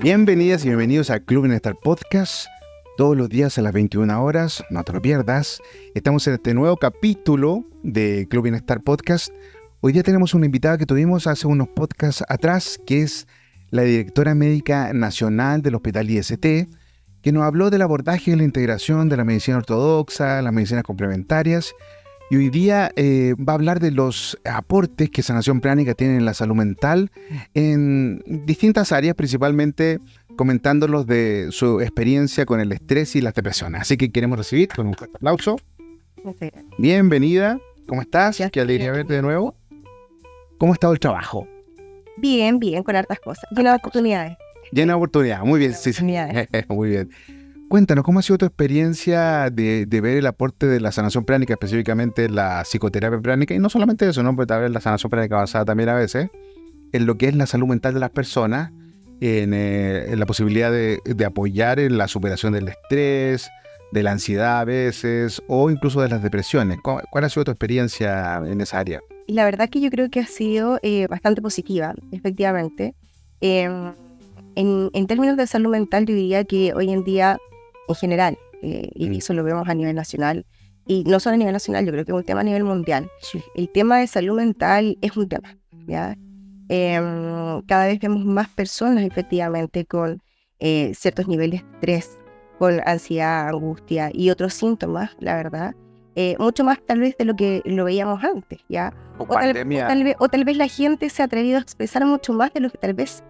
Bienvenidas y bienvenidos a Club Bienestar Podcast. Todos los días a las 21 horas, no te lo pierdas. Estamos en este nuevo capítulo de Club Bienestar Podcast. Hoy día tenemos una invitada que tuvimos hace unos podcasts atrás, que es la directora médica nacional del Hospital IST, que nos habló del abordaje y la integración de la medicina ortodoxa, las medicinas complementarias. Y hoy día va a hablar de los aportes que Sanación Pránica tiene en la salud mental en distintas áreas, principalmente comentándolos de su experiencia con el estrés y las depresiones. Así que queremos recibir con un fuerte aplauso. Bienvenida, ¿cómo estás? Qué alegría verte de nuevo. ¿Cómo ha estado el trabajo? Bien, con hartas cosas. Llena de oportunidades. Llena de oportunidades, muy bien. Sí. Muy bien. Cuéntanos, ¿cómo ha sido tu experiencia de ver el aporte de la sanación pránica, específicamente la psicoterapia pránica? Y no solamente eso, ¿no? Porque tal vez la sanación pránica basada también a veces en lo que es la salud mental de las personas, en la posibilidad de apoyar en la superación del estrés, de la ansiedad a veces, o incluso de las depresiones. ¿Cuál ha sido tu experiencia en esa área? Y la verdad que yo creo que ha sido bastante positiva, efectivamente. En términos de salud mental, yo diría que hoy en día, en general, y eso lo vemos a nivel nacional, y no solo a nivel nacional, yo creo que es un tema a nivel mundial. Sí. El tema de salud mental es un tema, ¿ya? Cada vez vemos más personas, efectivamente, con ciertos niveles de estrés, con ansiedad, angustia y otros síntomas, la verdad. Mucho más tal vez de lo que lo veíamos antes, ¿ya? O tal vez la gente se ha atrevido a expresar mucho más de lo que tal vez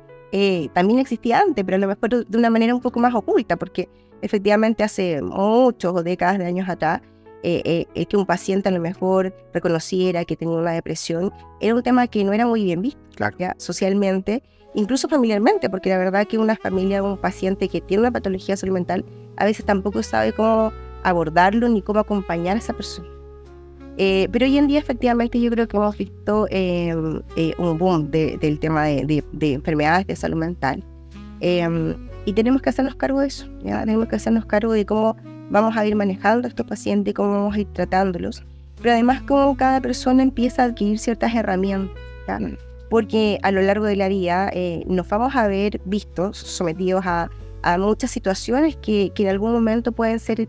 también existía antes, pero a lo mejor de una manera un poco más oculta, porque efectivamente hace muchos o décadas de años atrás, el que un paciente a lo mejor reconociera que tenía una depresión era un tema que no era muy bien visto, claro, ¿ya? Socialmente, incluso familiarmente, porque la verdad que una familia, un paciente que tiene una patología de salud mental, a veces tampoco sabe cómo abordarlo ni cómo acompañar a esa persona. Pero hoy en día efectivamente yo creo que hemos visto un boom del tema de enfermedades de salud mental, y tenemos que hacernos cargo de eso, ¿ya? Tenemos que hacernos cargo de cómo vamos a ir manejando a estos pacientes, cómo vamos a ir tratándolos, pero además cómo cada persona empieza a adquirir ciertas herramientas, ¿ya? Porque a lo largo de la vida nos vamos a ver vistos, sometidos a muchas situaciones que en algún momento pueden ser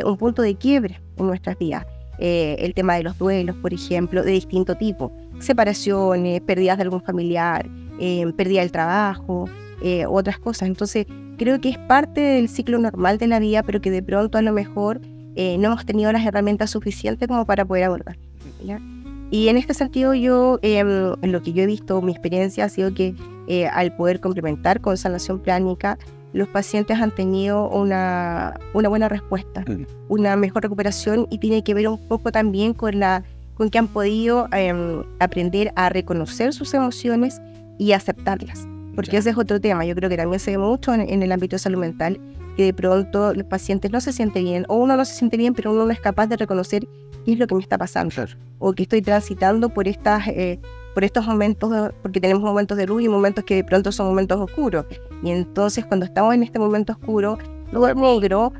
un punto de quiebre en nuestras vidas. El tema de los duelos, por ejemplo, de distinto tipo, separaciones, pérdidas de algún familiar, pérdida del trabajo, otras cosas. Entonces creo que es parte del ciclo normal de la vida, pero que de pronto a lo mejor no hemos tenido las herramientas suficientes como para poder abordar, ¿ya? Y en este sentido yo, en lo que yo he visto, mi experiencia ha sido que al poder complementar con sanación pránica, los pacientes han tenido una buena respuesta, una mejor recuperación, y tiene que ver un poco también con que han podido aprender a reconocer sus emociones y aceptarlas, porque ese es otro tema. Yo creo que también se ve mucho en el ámbito de salud mental, que de pronto los pacientes no se sienten bien, o uno no se siente bien, pero uno no es capaz de reconocer qué es lo que me está pasando, o que estoy transitando por estos momentos, porque tenemos momentos de luz y momentos que de pronto son momentos oscuros. Y entonces cuando estamos en este momento oscuro, lugar negro,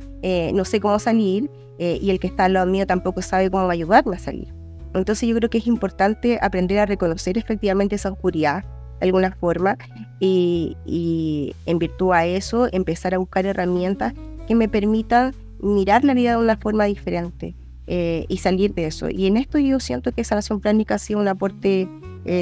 no sé cómo salir, y el que está al lado mío tampoco sabe cómo ayudarme a salir. Entonces yo creo que es importante aprender a reconocer efectivamente esa oscuridad de alguna forma, y en virtud a eso empezar a buscar herramientas que me permitan mirar la vida de una forma diferente, y salir de eso. Y en esto yo siento que sanación pránica ha sido un aporte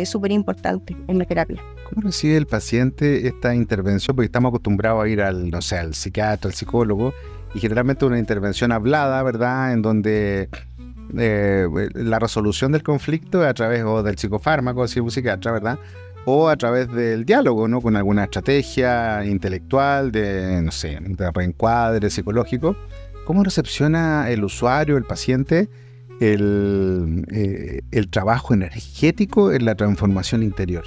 súper importante en la terapia. ¿Cómo recibe el paciente esta intervención? Porque estamos acostumbrados a ir al psiquiatra, al psicólogo, y generalmente una intervención hablada, ¿verdad? En donde la resolución del conflicto es a través o del psicofármaco, si es un psiquiatra, ¿verdad? O a través del diálogo, ¿no? Con alguna estrategia intelectual, de reencuadre psicológico. ¿Cómo recepciona el usuario, el paciente, el trabajo energético en la transformación interior?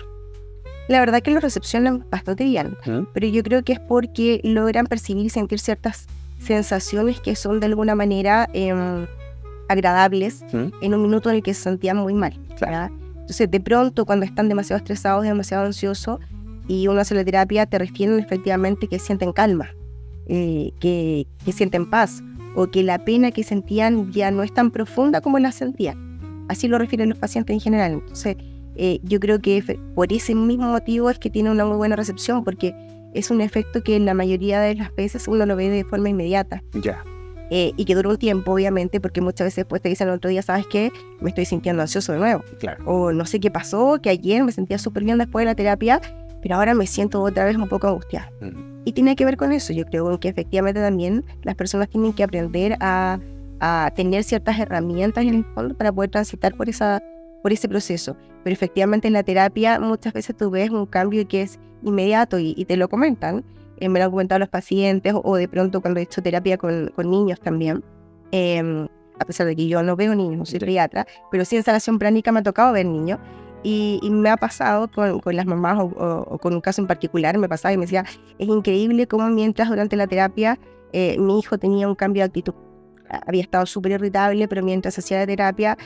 La verdad que lo recepcionan bastante bien, pero yo creo que es porque logran percibir y sentir ciertas sensaciones que son de alguna manera agradables en un minuto en el que se sentían muy mal, ¿verdad? Entonces de pronto cuando están demasiado estresados, demasiado ansiosos, y uno hace la terapia, te refieren efectivamente que sienten calma, que sienten paz, o que la pena que sentían ya no es tan profunda como la sentían. Así lo refieren los pacientes en general. Entonces yo creo que por ese mismo motivo es que tiene una muy buena recepción, porque es un efecto que en la mayoría de las veces uno lo ve de forma inmediata. Ya. Y que dura un tiempo, obviamente, porque muchas veces después te dicen el otro día, ¿sabes qué? Me estoy sintiendo ansioso de nuevo. Claro. O no sé qué pasó, que ayer me sentía súper bien después de la terapia, pero ahora me siento otra vez un poco angustiada. Y tiene que ver con eso. Yo creo que efectivamente también las personas tienen que aprender a tener ciertas herramientas en el fondo para poder transitar por ese proceso. Pero efectivamente en la terapia muchas veces tú ves un cambio que es inmediato y te lo comentan. Me lo han comentado los pacientes o de pronto cuando he hecho terapia con niños también. A pesar de que yo no veo niños, no soy pediatra, pero sí en sanación pránica me ha tocado ver niños. Y me ha pasado con las mamás o con un caso en particular, me pasaba y me decía, es increíble cómo mientras durante la terapia mi hijo tenía un cambio de actitud. Había estado súper irritable, pero mientras hacía la terapia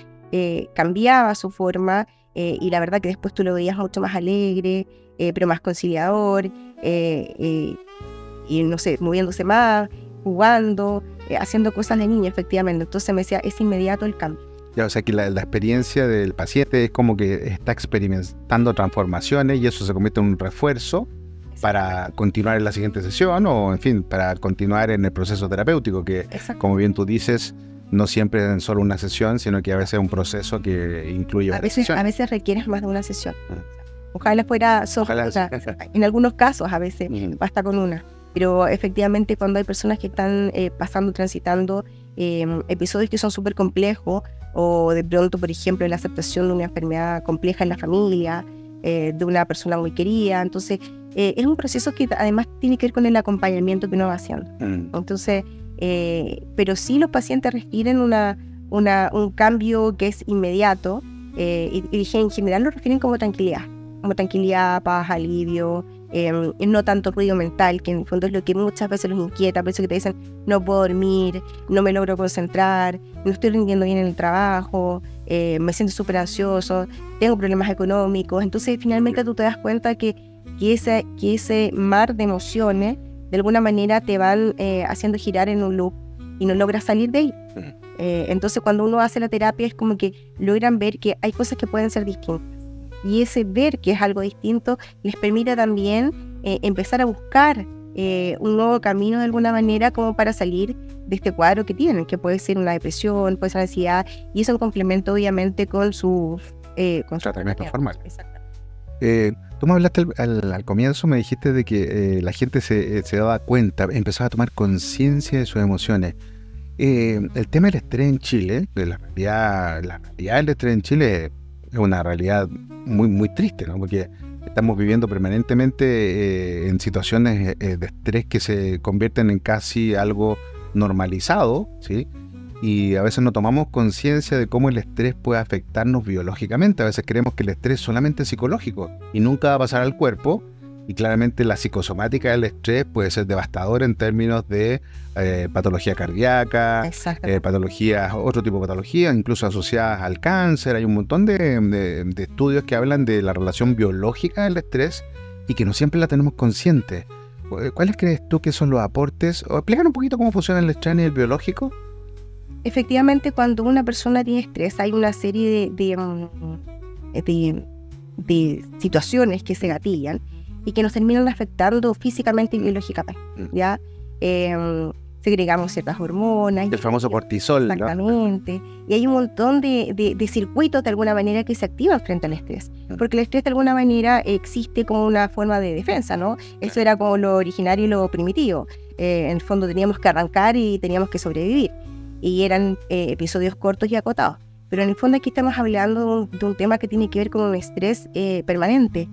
cambiaba su forma y la verdad que después tú lo veías mucho más alegre, pero más conciliador, y no sé, moviéndose más, jugando, haciendo cosas de niño, efectivamente. Entonces me decía, es inmediato el cambio. Ya, o sea que la experiencia del paciente es como que está experimentando transformaciones y eso se convierte en un refuerzo para continuar en la siguiente sesión o, en fin, para continuar en el proceso terapéutico, que, como bien tú dices, no siempre es solo una sesión, sino que a veces es un proceso que incluye varias sesiones. A veces requieres más de una sesión. Ojalá fuera sola, o sea, en algunos casos a veces basta con una. Pero efectivamente cuando hay personas que están transitando episodios que son súper complejos, o de pronto, por ejemplo, la aceptación de una enfermedad compleja en la familia, de una persona muy querida, entonces es un proceso que además tiene que ver con el acompañamiento que uno va haciendo. Entonces, pero sí los pacientes requieren un cambio que es inmediato, y en general lo refieren como tranquilidad, paz, alivio, no tanto ruido mental, que en el fondo es lo que muchas veces los inquieta. Por eso que te dicen, no puedo dormir, no me logro concentrar, no estoy rindiendo bien en el trabajo, me siento súper ansioso, tengo problemas económicos. Entonces finalmente tú te das cuenta que ese mar de emociones de alguna manera te van haciendo girar en un loop y no logras salir de ahí. Entonces cuando uno hace la terapia es como que logran ver que hay cosas que pueden ser distintas. Y ese ver que es algo distinto les permite también empezar a buscar un nuevo camino de alguna manera como para salir de este cuadro que tienen, que puede ser una depresión, puede ser ansiedad, y eso en complemento obviamente con su tratamiento formal. Tú me hablaste al comienzo, me dijiste de que la gente se daba cuenta, empezaba a tomar conciencia de sus emociones. El tema del estrés en Chile, de la realidad del estrés en Chile es una realidad muy, muy triste, ¿no? Porque estamos viviendo permanentemente en situaciones de estrés que se convierten en casi algo normalizado, ¿sí? Y a veces no tomamos conciencia de cómo el estrés puede afectarnos biológicamente. A veces creemos que el estrés solamente es psicológico y nunca va a pasar al cuerpo. Y claramente la psicosomática del estrés puede ser devastadora en términos de patología cardíaca, patologías, otro tipo de patologías, incluso asociadas al cáncer. Hay un montón de estudios que hablan de la relación biológica del estrés y que no siempre la tenemos consciente. ¿Cuáles crees tú que son los aportes? O explícanos un poquito cómo funciona el estrés a nivel biológico. Efectivamente, cuando una persona tiene estrés hay una serie de situaciones que se gatillan y que nos terminan afectando físicamente y biológicamente, ¿ya? Segregamos ciertas hormonas. El famoso cortisol, exactamente, ¿no? Y hay un montón de circuitos de alguna manera que se activan frente al estrés, porque el estrés de alguna manera existe como una forma de defensa, ¿no? Eso era como lo originario y lo primitivo. En el fondo teníamos que arrancar y teníamos que sobrevivir, y eran episodios cortos y acotados. Pero en el fondo aquí estamos hablando de un tema que tiene que ver con un estrés permanente,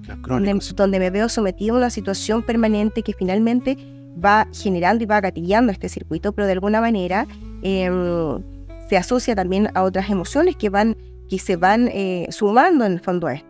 donde me veo sometido a una situación permanente que finalmente va generando y va gatillando este circuito, pero de alguna manera se asocia también a otras emociones que se van sumando en el fondo a esto.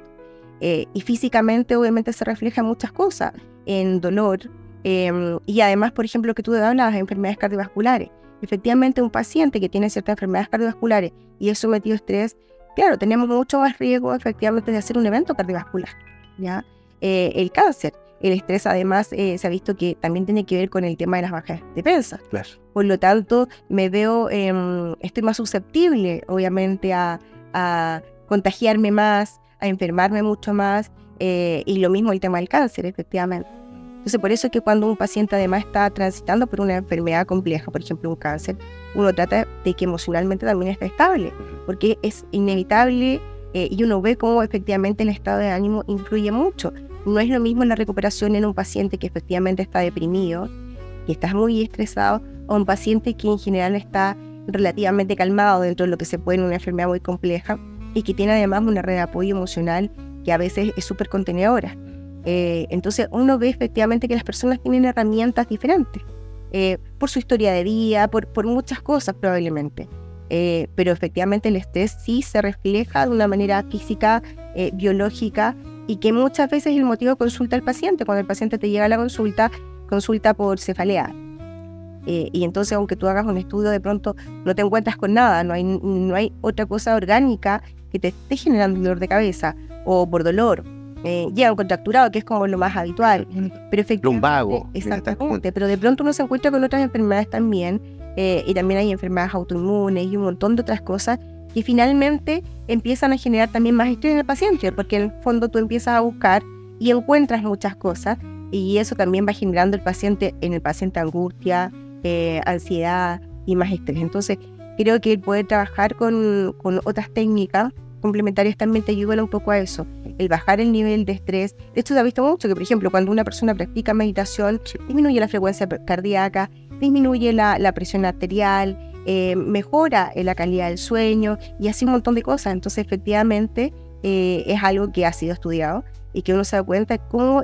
Y físicamente obviamente se reflejan muchas cosas, en dolor, y además, por ejemplo, que tú hablabas de enfermedades cardiovasculares. Efectivamente, un paciente que tiene ciertas enfermedades cardiovasculares y es sometido a estrés, claro, tenemos mucho más riesgo efectivamente de hacer un evento cardiovascular, ¿ya? El cáncer, el estrés además se ha visto que también tiene que ver con el tema de las bajas defensas. Claro. Por lo tanto, estoy más susceptible obviamente a contagiarme más, a enfermarme mucho más, y lo mismo el tema del cáncer, efectivamente. Entonces, por eso es que cuando un paciente además está transitando por una enfermedad compleja, por ejemplo un cáncer, uno trata de que emocionalmente también esté estable, porque es inevitable y uno ve cómo efectivamente el estado de ánimo influye mucho. No es lo mismo la recuperación en un paciente que efectivamente está deprimido, que está muy estresado, o un paciente que en general está relativamente calmado dentro de lo que se puede en una enfermedad muy compleja y que tiene además una red de apoyo emocional que a veces es súper contenedora. Entonces uno ve efectivamente que las personas tienen herramientas diferentes, por su historia de vida, por muchas cosas probablemente. Pero efectivamente el estrés sí se refleja de una manera física, biológica, y que muchas veces es el motivo de consulta al paciente. Cuando el paciente te llega a la consulta por cefalea. Y entonces, aunque tú hagas un estudio, de pronto no te encuentras con nada, no hay otra cosa orgánica que te esté generando dolor de cabeza o por dolor. Llega un contracturado, que es como lo más habitual. Pero efectivamente, lumbago. Exactamente, pero de pronto uno se encuentra con otras enfermedades también, y también hay enfermedades autoinmunes y un montón de otras cosas que finalmente empiezan a generar también más estrés en el paciente, porque en el fondo tú empiezas a buscar y encuentras muchas cosas, y eso también va generando en el paciente angustia, ansiedad y más estrés. Entonces creo que el poder trabajar con otras técnicas complementarias también te ayudan un poco a eso, el bajar el nivel de estrés. De hecho se ha visto mucho que, por ejemplo, cuando una persona practica meditación, disminuye la frecuencia cardíaca, disminuye la presión arterial, mejora la calidad del sueño y así un montón de cosas. Entonces efectivamente es algo que ha sido estudiado y que uno se da cuenta de cómo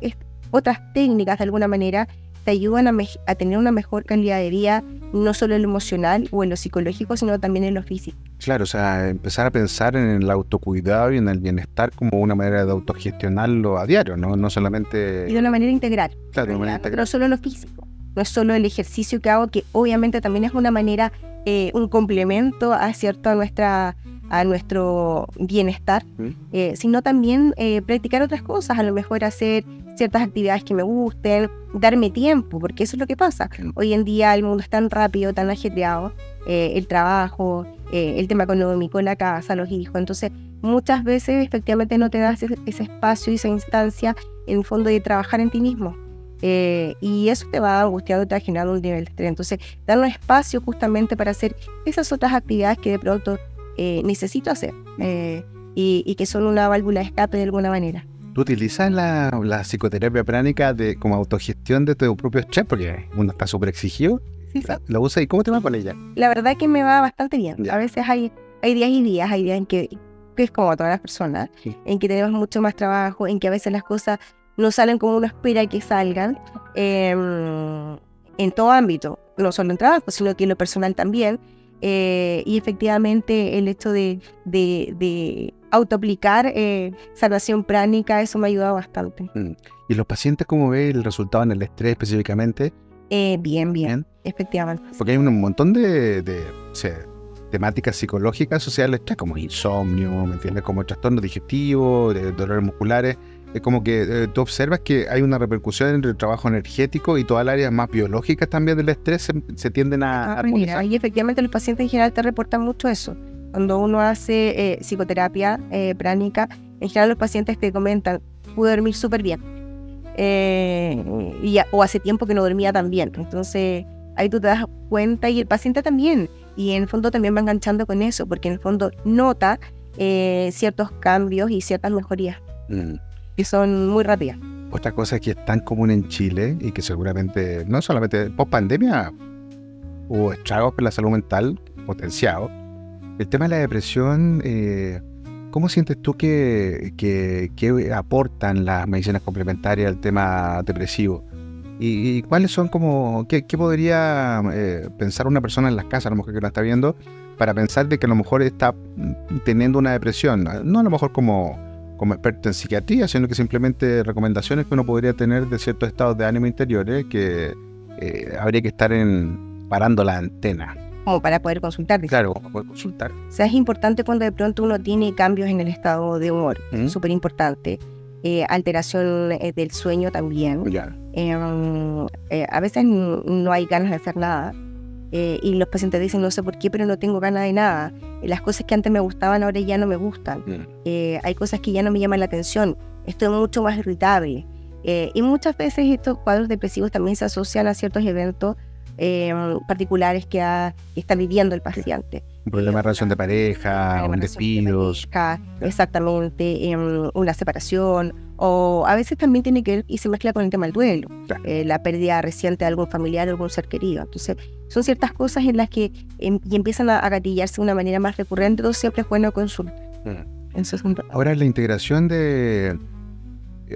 otras técnicas de alguna manera te ayudan a tener una mejor calidad de vida, no solo en lo emocional o en lo psicológico, sino también en lo físico. Claro, o sea, empezar a pensar en el autocuidado y en el bienestar como una manera de autogestionarlo a diario, no solamente... Y de una manera integral. Claro, de una manera integral. No solo lo físico, no es solo el ejercicio que hago, que obviamente también es una manera, un complemento a nuestro bienestar, sino también practicar otras cosas, a lo mejor hacer ciertas actividades que me gusten, darme tiempo, porque eso es lo que pasa. Hoy en día el mundo es tan rápido, tan ajetreado, el trabajo, el tema económico, la casa, los hijos, entonces muchas veces efectivamente no te das ese espacio y esa instancia en el fondo de trabajar en ti mismo. Y eso te va angustiando, te va generando un nivel de estrés. Entonces, darnos espacio justamente para hacer esas otras actividades que de pronto necesito hacer, y que son una válvula de escape de alguna manera. ¿Tú utilizas la psicoterapia pránica como autogestión de tu propio estrés? Porque uno está súper exigido. Sí. ¿La usas y cómo te va con ella? La verdad que me va bastante bien. Ya. A veces hay días y días, hay días en que es como todas las personas, en que tenemos mucho más trabajo, en que a veces las cosas no salen como uno espera que salgan, en todo ámbito, no solo en trabajo, sino que en lo personal también. Y efectivamente el hecho de autoaplicar sanación pránica, eso me ha ayudado bastante. ¿Y los pacientes cómo ve el resultado en el estrés específicamente? Bien, efectivamente. Porque hay un montón de temáticas psicológicas asociadas al estrés, como insomnio, ¿me entiendes? Como trastornos digestivos, dolores musculares. Es como que tú observas que hay una repercusión entre el trabajo energético y todas las áreas más biológicas también del estrés se tienden a armonizar. Mira, y efectivamente los pacientes en general te reportan mucho eso. Cuando uno hace psicoterapia pránica, en general los pacientes te comentan, pude dormir súper bien, o hace tiempo que no dormía tan bien. Entonces ahí tú te das cuenta, y el paciente también, y en el fondo también va enganchando con eso, porque en el fondo nota ciertos cambios y ciertas mejorías que son muy rápidas. Otra cosa que es tan común en Chile y que seguramente, no solamente post pandemia, hubo estragos en la salud mental potenciados. El tema de la depresión, ¿cómo sientes tú que aportan las medicinas complementarias al tema depresivo? ¿Y cuáles son qué podría pensar una persona en las casas, a lo mejor que la está viendo, para pensar de que a lo mejor está teniendo una depresión? No a lo mejor como experto en psiquiatría, sino que simplemente recomendaciones que uno podría tener de ciertos estados de ánimo interiores que habría que estar parando la antena. Como para poder consultar. Claro, para poder consultar. O sea, es importante cuando de pronto uno tiene cambios en el estado de humor, súper importante. Alteración del sueño también. Ya. A veces no hay ganas de hacer nada. Y los pacientes dicen, no sé por qué, pero no tengo ganas de nada. Las cosas que antes me gustaban ahora ya no me gustan. Hay cosas que ya no me llaman la atención. Estoy mucho más irritable. Y muchas veces estos cuadros depresivos también se asocian a ciertos eventos particulares que está viviendo el paciente. Un problema de relación de pareja, un despidos. Exactamente, una separación, o a veces también tiene que ver y se mezcla con el tema del duelo, Claro. la pérdida reciente de algún familiar o algún ser querido. Entonces, son ciertas cosas en las que y empiezan a gatillarse de una manera más recurrente, entonces siempre es bueno consultar. Eso es un... Ahora, la integración de...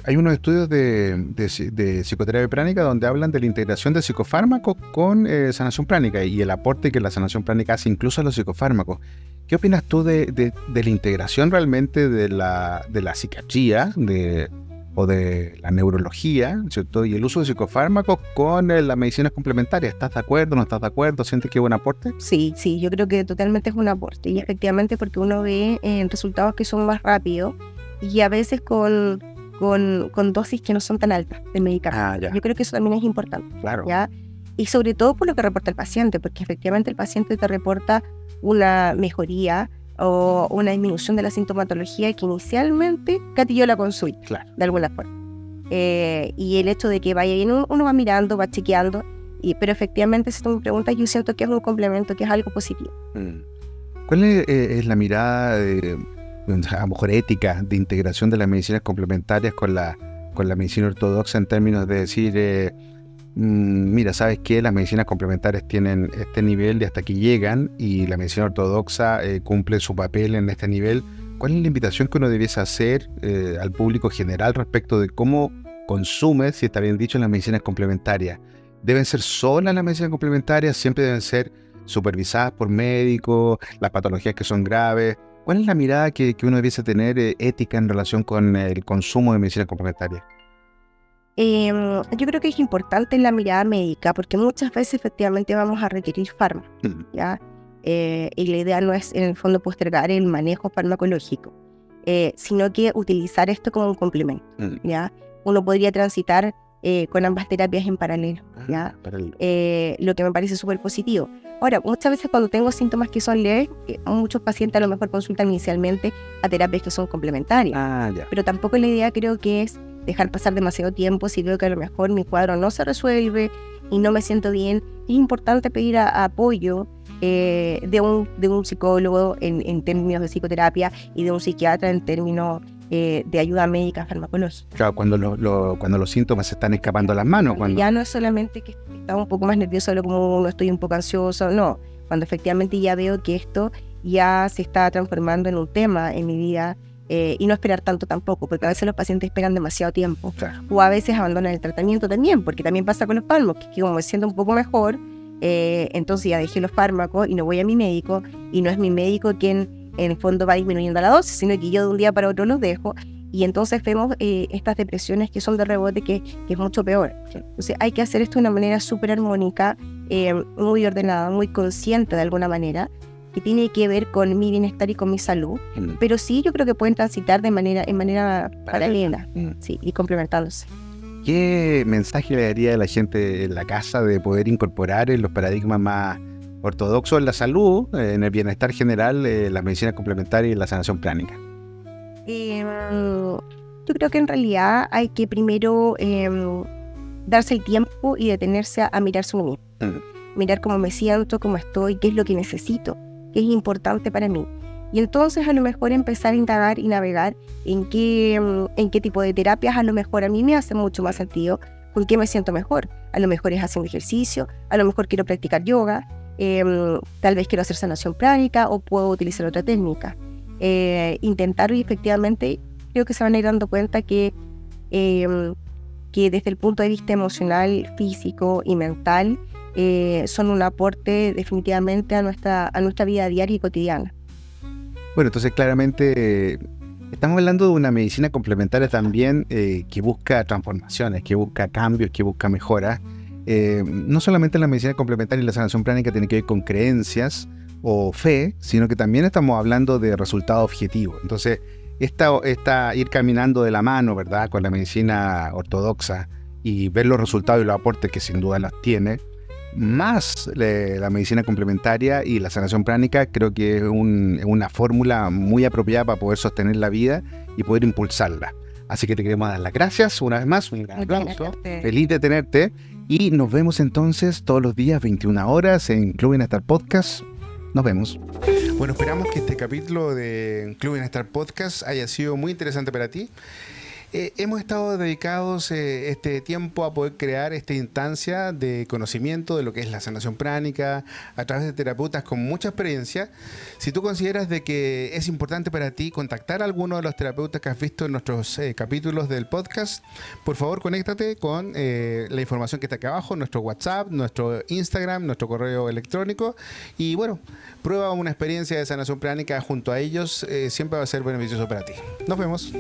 Hay unos estudios de psicoterapia pránica donde hablan de la integración de psicofármacos con sanación pránica y el aporte que la sanación pránica hace incluso a los psicofármacos. ¿Qué opinas tú de la integración realmente de la psiquiatría o de la neurología, ¿cierto? Y el uso de psicofármacos con las medicinas complementarias? ¿Estás de acuerdo? ¿No estás de acuerdo? ¿Sientes que es un aporte? Sí, yo creo que totalmente es un aporte y efectivamente porque uno ve resultados que son más rápidos y a veces con dosis que no son tan altas de medicamentos. Yo creo que eso también es importante. Claro. ¿Ya? Y sobre todo por lo que reporta el paciente, porque efectivamente el paciente te reporta una mejoría o una disminución de la sintomatología que inicialmente gatilló la consulta, Claro. de alguna forma. Y el hecho de que vaya bien, uno va mirando, va chequeando, pero efectivamente si tú me preguntas, yo siento que es un complemento, que es algo positivo. ¿Cuál es la mirada a lo mejor ética de integración de las medicinas complementarias con la medicina ortodoxa en términos de decir, mira, ¿sabes qué? Las medicinas complementarias tienen este nivel de hasta aquí llegan y la medicina ortodoxa cumple su papel en este nivel? ¿Cuál es la invitación que uno debiese hacer al público general respecto de cómo consume, si está bien dicho, las medicinas complementarias? ¿Deben ser solas las medicinas complementarias? ¿Siempre deben ser supervisadas por médicos? ¿Las patologías que son graves? ¿Cuál es la mirada que uno debiese tener ética en relación con el consumo de medicinas complementarias? Yo creo que es importante la mirada médica porque muchas veces efectivamente vamos a requerir fármacos, ¿ya? Y la idea no es en el fondo postergar el manejo farmacológico, sino que utilizar esto como un complemento, ¿ya? Uno podría transitar con ambas terapias en paralelo, ¿ya? Lo que me parece súper positivo. Ahora, muchas veces cuando tengo síntomas que son leves, muchos pacientes a lo mejor consultan inicialmente a terapias que son complementarias, pero tampoco la idea creo que es dejar pasar demasiado tiempo si veo que a lo mejor mi cuadro no se resuelve y no me siento bien. Es importante pedir apoyo de un psicólogo en términos de psicoterapia y de un psiquiatra en términos de ayuda médica farmacológica. Claro, cuando los síntomas se están escapando a las manos. Cuando... Ya no es solamente que está un poco más nervioso, como uno estoy un poco ansioso, no. Cuando efectivamente ya veo que esto ya se está transformando en un tema en mi vida y no esperar tanto tampoco, porque a veces los pacientes esperan demasiado tiempo. Claro. O a veces abandonan el tratamiento también, porque también pasa con los fármacos, que como me siento un poco mejor, entonces ya dejé los fármacos y no voy a mi médico, y no es mi médico quien en el fondo va disminuyendo la dosis, sino que yo de un día para otro los dejo, y entonces vemos estas depresiones que son de rebote, que es mucho peor. Entonces hay que hacer esto de una manera súper armónica, muy ordenada, muy consciente de alguna manera, que tiene que ver con mi bienestar y con mi salud, pero sí yo creo que pueden transitar en manera paralela, sí, y complementándose. ¿Qué mensaje le daría a la gente en la casa de poder incorporar en los paradigmas más ortodoxos en la salud, en el bienestar general, las medicinas complementarias y la sanación pránica? Yo creo que en realidad hay que primero darse el tiempo y detenerse a mirarse uno mismo. Mirar cómo me siento, cómo estoy, qué es lo que necesito, qué es importante para mí. Y entonces a lo mejor empezar a indagar y navegar en qué tipo de terapias a lo mejor a mí me hace mucho más sentido, con qué me siento mejor. A lo mejor es haciendo ejercicio, a lo mejor quiero practicar yoga, tal vez quiero hacer sanación pránica o puedo utilizar otra técnica. Intentar y efectivamente creo que se van a ir dando cuenta que desde el punto de vista emocional, físico y mental son un aporte definitivamente a nuestra vida diaria y cotidiana. Bueno, entonces claramente estamos hablando de una medicina complementaria también que busca transformaciones, que busca cambios, que busca mejoras. No solamente la medicina complementaria y la sanación pránica tiene que ver con creencias o fe, sino que también estamos hablando de resultados objetivos. Entonces, ir caminando de la mano, ¿verdad?, con la medicina ortodoxa y ver los resultados y los aportes que sin duda los tiene, más la medicina complementaria y la sanación pránica, creo que es una fórmula muy apropiada para poder sostener la vida y poder impulsarla. Así que te queremos dar las gracias una vez más, un gran aplauso. Gracias. Feliz de tenerte. Y nos vemos entonces todos los días, 21 horas, en Club Bienestar Podcast. Nos vemos. Bueno, esperamos que este capítulo de Club Bienestar Podcast haya sido muy interesante para ti. Hemos estado dedicados este tiempo a poder crear esta instancia de conocimiento de lo que es la sanación pránica a través de terapeutas con mucha experiencia. Si tú consideras de que es importante para ti contactar a alguno de los terapeutas que has visto en nuestros capítulos del podcast, por favor conéctate con la información que está acá abajo, nuestro WhatsApp, nuestro Instagram, nuestro correo electrónico, y bueno, prueba una experiencia de sanación pránica junto a ellos, siempre va a ser beneficioso para ti. Nos vemos.